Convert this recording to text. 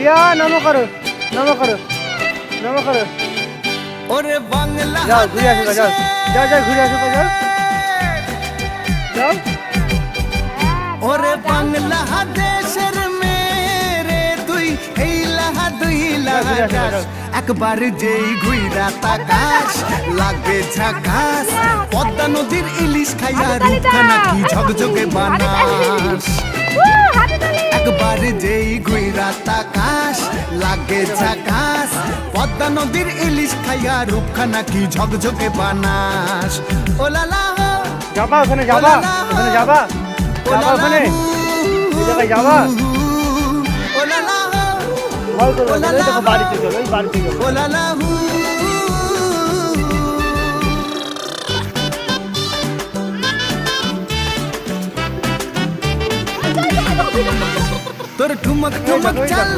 রিয়া নমো করো নমো করো নমো করো। ওরে বাংলা যাও ঘুরে আসো যাও যাও যাও ঘুরে আসো যাও যাও। ওরে বাংলা দেশের মেরে তুই এই লাহা দুই লাগাস একবার যেই ঘুইরা তাকাস লাগে ঝাকাস পদ্মা নদীর ইলিশ খাইয়া রূপখানা কি ঝকঝকে বানাস একবার যেই ঘুইরা তাকাস লাগে ঝাকাস পদ্মা নদীর ইলিশ খাইয়া রূপখানা কি ঝকঝকে বানাস ও লালা যাবা ওখানে যাবা ওখানে যাবা যাবা ওখানে এই জায়গায় যাবা ভয় করবে না, এই দেখো বাড়িতে চলো এই বাড়িতে চলো। তোর ঠুমক ঠুমক চাল